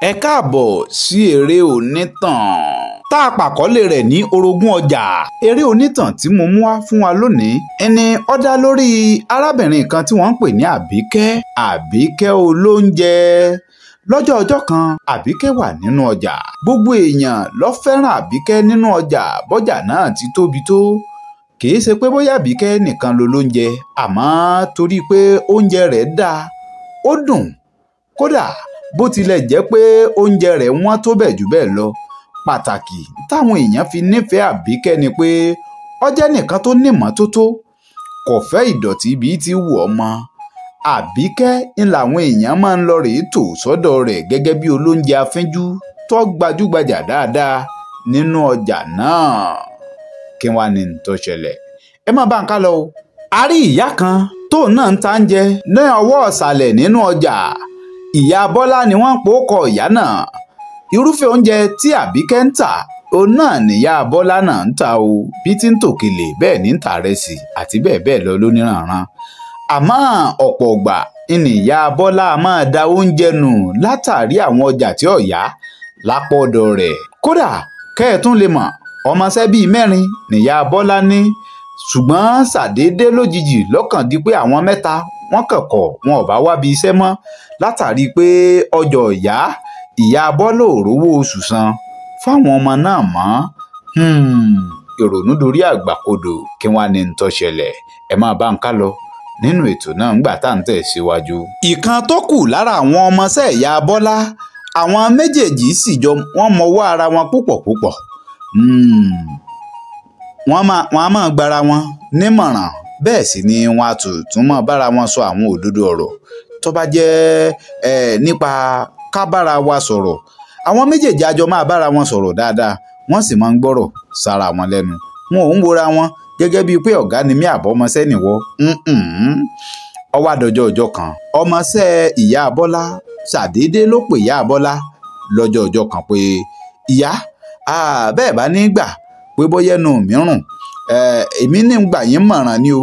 ẹ káàbọ̀ sí eré onítàn tá a pàkọ́lé rẹ̀ ní orogún ọjà. Eré onítàn tí mo mú wá fún wa lónìí ẹni ó dá lórí arábìnrin kan tí wọ́n ń pè ní Àbíkẹ́ olóúnjẹ. Lọ́jọ́ ọjọ́ kan Àbíkẹ́ wà nínú ọjà. Gbogbo èèyàn ló fẹ́ràn Àbíkẹ́ nínú ọjà bọ́jà náà ti tóbi tó. Kìí ṣe pé bóyá Àbíkẹ́ nìkan ló lóúnjẹ àmọ́ torí pé oúnjẹ rẹ̀ dáa ó dùn. Kódà bó tilẹ̀ jẹ́ pé oúnjẹ rẹ̀ wọ́n tó bẹ̀ jù bẹ́ẹ̀ lọ, pàtàkì táwọn èèyàn fi nífẹ̀ẹ́ Àbíkẹ́ ni pé ó jẹ́ nìkan tó nímọ́tótó, kò fẹ́ ìdọ̀tí bíi ti wù ọmọ. Àbíkẹ́ ń làwọn èèyàn máa ń lọ rèé tò sọ́dọ̀ rẹ̀ gẹ́gẹ́ bí olóúnjẹ afínjú tó gbajúgbajà dáadáa nínú ọjà náà. Kí wá ní tó ṣẹlẹ̀? Ẹ má bá ń ká lọ o. A rí ìyá kan tóun náà ń ta oúnjẹ ní ọwọ́ ọ̀sàlẹ̀ nínú ọjà. Ìyá Bọ́lá ni wọ́n ń pòókọ ìyá náà. Irúfẹ́ oúnjẹ tí Àbíkẹ́ ń tà òun náà nìyá Bọ́lá náà ń tà o. Bí tí ń tòkèlè bẹ́ẹ̀ ní ń tà rẹsì àti bẹ́ẹ̀ bẹ́ẹ̀ lọ lóníranran. Àmọ́ ọ̀pọ̀ ọgbà ni ìyá Bọ́lá máa da oúnjẹ nù látàrí àwọn ọjà tí ó yá lápọ̀dọ̀ rẹ̀. Kódà kẹ́ẹ̀tún lè mọ̀ ọmọọṣẹ́ bíi 4 nìyá Bọ́lá ní, ṣùgbọ́n ṣàdédé lójijì lọ́kàn di pé àwọn 3 wọ́n kẹ̀kọ́ wọn ò bá wá bí iṣẹ́ mọ́ látàrí pé ọjọ́ ìyá Bọ́lá ò rówó oṣù san fáwọn ọmọ náà mọ́. Ìrònú dorí àgbàkodò. Kí wá ní tó ṣẹlẹ̀? Ẹ máa bá ń ká lọ nínú ètò náà ńgbà tá à ń tẹ̀ síwájú. Ìkan tó kù lára àwọn ọmọọṣẹ́ ìyá Bọ́lá, àwọn méjèèjì sì jọ wọ́n mọwọ́ ara wọn púpọ̀. Wọ́n á máa gbára wọn nímọ̀ràn, bẹ́ẹ̀ sì ni wọ́n á tún máa bára wọn sọ àwọn òdodo ọ̀rọ̀ tó bá jẹ́ nípa ká bára wa sọ̀rọ̀. Àwọn méjèèjì àjọ máa bára wọn sọ̀rọ̀ dáadáa, wọ́n sì máa ń gbọ́rọ̀ sára wọn lẹ́nu. Wọn ò ń wora wọn gẹ́gẹ́ bíi pé ọ̀gá ni mí àbọ̀mọṣẹ́ nìwọ. Ó wá dọjọ́ ọjọ́ kan, ọmọọṣẹ́ ìyá Bọ́lá ṣàdédé ló pè ìyá Bọ́lá lọ́jọ́ ọjọ́ kan pé ìyá bẹ́ẹ̀ bá ní gbà pé bóyẹ́nu mìíràn èmi ní gbà yín mọ̀ràn ni o.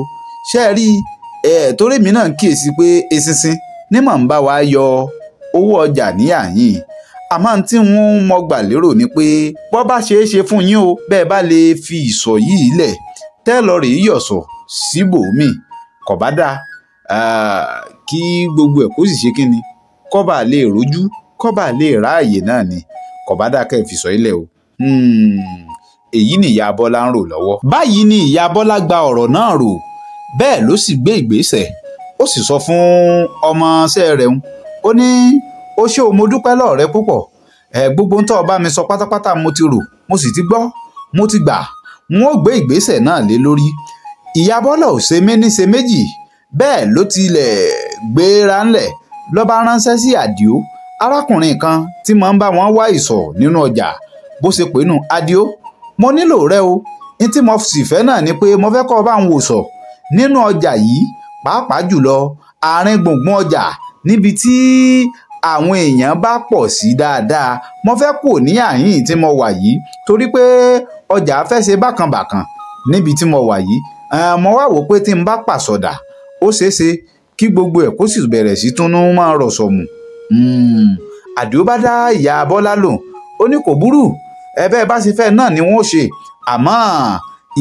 Ṣé ẹ rí torí mi náà ń kíyèsí pé eṣinṣin ní mọ̀ ń bá wa yọ owó ọjà ní àyín. Àmọ́ tí wọ́n mọ̀ gbà lérò ni pé bọ́ bá ṣeé ṣe fún yín o, bẹ́ẹ̀ bá lè fi ìsọ̀ yìí lẹ̀ tẹ́lọ̀ rèé yọ̀sọ̀ síbòmíì kò bá dáa kí gbogbo ẹ̀ kó sì ṣe kínni kó bá lè rojú kó bá lè ráàyè náà ni kò bá dáa kẹ́ ẹ̀ fi sọ ilẹ̀ o. Èyí ni ìyá Bọ́lá ń rò lọ́wọ́. Báyìí ni ìyá Bọ́lá gba ọ̀rọ̀ náà rò, bẹ́ẹ̀ ló sì gbé ìgbésẹ̀. Ó sì sọ fún ọmọọṣẹ́ rẹ̀ ó ní ó ṣé o, mo dúpẹ́ lọ́ọ̀ rẹ púpọ̀. Gbogbo ń tọ́ ọ bá mi sọ pátápátá mo ti rò, mo sì ti gbọ́, mo ti gbà. N ó gbé ìgbésẹ̀ náà lé lórí. Ìyá Bọ́lá ò ṣe méní ṣe méjì, bẹ́ẹ̀ ló tilẹ̀ gbéra ńlẹ̀ ló bá ránṣẹ́ sí Àdìó, arákùnrin kan tí máa ń bá wọn wá ìsọ̀ nínú ọjà. Bó ṣe pè nù, Àdìó, mo nílò rẹ o. Ní tí mo sì fẹ́ náà ni pé mo fẹ́ kọ́ ọ bá ń wò sọ̀ nínú ọjà yìí, pàápàá jùlọ àárín gbùngbùn ọjà níbi tí àwọn èèyàn bá pọ̀ sí dáadáa. Mo fẹ́ kù ní àyín tí mo wà yìí torí pé ọjà fẹ́ ṣe bákanbàkan níbi tí mo wà yìí. Mo wá wò pé tí n bá pàsọdà ó ṣeéṣe kí gbogbo ẹ̀ kó sì bẹ̀rẹ̀ sí tún máa rọ̀ sọ̀mù. Àdìó bá dá ìyá Bọ́lá lò, ó ní kò burú, bẹ́ẹ̀ bá ṣe fẹ́ náà ni wọ́n ṣe, àmọ́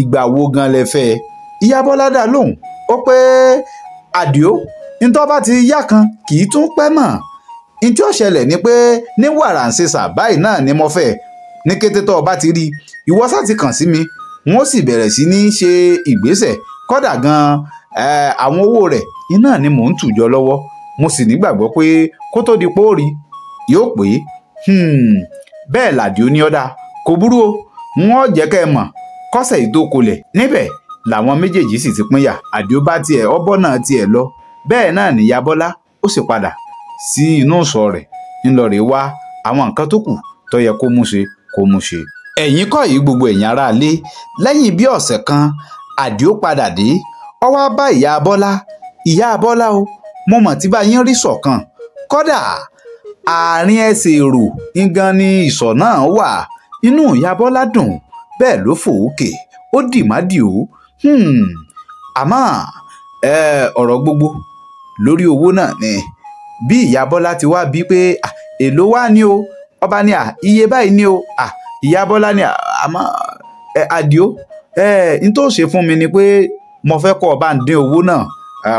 ìgbà wo gan lẹ fẹ́? Ìyá Bọ́lá dá lóhùn ó pé Àdìó, ntọ́ bá ti yá kan kì í tún pẹ́ mọ́. Ntí ó ṣẹlẹ̀ ni pé ní wàràǹṣeṣà báyìí náà ni mo fẹ́. Ní kété tó o bá ti rí ìwọ sá ti kàn sí mi, wọ́n sì bẹ̀rẹ̀ sí ní ṣe ìgbésẹ̀. Kódà gan àwọn owó rẹ̀ iná ni mò ń tùjọ lọ́wọ́. Mo sì nígbàgbọ́ pé kó tó di póòrí yóò pé. Bẹ́ẹ̀ l'Àdìó ní ọ̀dà kò burú o, wọ́n jẹ́ kẹ́ ẹ mọ̀ kọ́sẹ̀ ìdókolẹ̀. Níbẹ̀ làwọn méjèèjì sì ti pínyà. Àdìó bá tiẹ̀ ọbọ̀ náà tiẹ̀ lọ. Bẹ́ẹ̀ náà nìyá Bọ́lá ó sì padà sí inú ìsọ̀ rẹ̀ ńlọ rèé wá àwọn nǹkan tó kù tó yẹ kó mú ṣe. Ẹ̀yin kọ́ yìí gbogbo ẹ̀yin aráalé, lẹ́yìn bí ọ̀sẹ̀ kan Àdìó padà dé. Ó wá bá ìyá Bọ́lá o, mo mọ̀ tí bá yín rí ṣọ̀kan. Kódà àárín ẹsẹ̀ èrò gan ni ìsọ̀ náà wà. Inú ìyá Bọ́lá dùn, bẹ́ẹ̀ ló fò òkè, ó dì má dì ó. Àmọ́ ọ̀rọ̀ gbogbo lórí owó náà ni bí ìyá Bọ́lá ti wá bí pé èló wá ní o ọba ní iye báyìí ní o ìyá Bọ́lá ní àmọ́ Àdìó n tó ṣe fún mi ni pé mo fẹ́ kọ́ ọba ń dín owó náà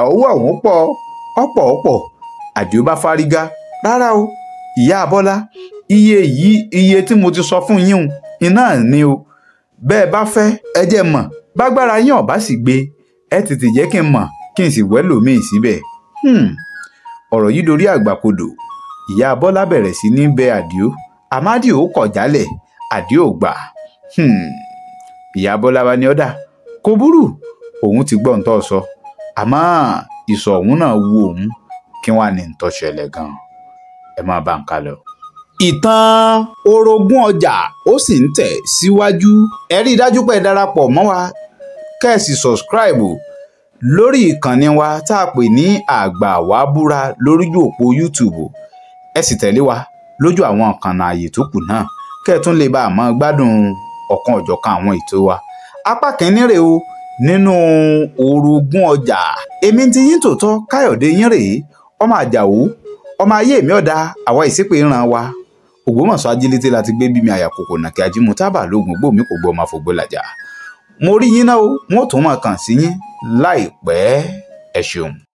owó ọ̀hún ọ̀pọ̀ Àdìó bá fárígá rárá o ìyá Bọ́lá iye tí mo ti sọ fún yín iná ni o bẹ́ẹ̀ bá fẹ́ ẹ jẹ́ mọ̀ bágbára yín ọ̀bá sì gbé ẹ tètè jẹ́ kí n mọ̀ kí n sì wẹ́lòmíì síbẹ̀. ọ̀rọ̀ yìí dorí àgbàkodò ìyá Bọ́lá bẹ̀rẹ̀ sí ní bẹ Àdìó àmọ́ Àdìó kọ̀ jálẹ̀ Àdìó gbà. ìyá Bọ́lá bá ní ọ̀dà kò burú òun ti gbọ́ ǹtọ́ sọ àmọ́ ìsọ̀ òun náà wu òun kí wọ́n á ní ǹtọ́ ṣẹlẹ̀ gan-an ẹ máa bá ń ká lọ. ìtàn orogún ọjà ó sì ń tẹ̀ síwájú ẹ rí i dájú pé ẹ darapọ̀ mọ́ wa kẹ́ẹ̀sì subscribe lórí ìkànnì wa tá a pè ní Àgbàwábúra lórí òpó YouTube ẹ sì tẹ̀lé wa lójú àwọn ìkànnì ààyè tó kù náà kẹ́ẹ̀ tún lè bá a máa gbádùn ọ̀kan ọ̀jọ̀kan àwọn ètò wa. apá kìíní rèé o nínú orogún ọjà èmi ti yín tòótọ́ Káyọ̀dé yín rèé ọmọ Àjàó ọmọ ayé mi ọ̀dà àwa ìsípè ìran wa Ògbómọ̀ṣọ́ ajílété láti gbé bí mi àyàkókò nàkí ajímú tábà lóògùn gbòmí kò gbọ́ ọmọ àfọ̀gbọ́ làjà mo rí yín náà o wọn ò tún máa kàn sí yín láìpẹ́ ẹ ṣeun.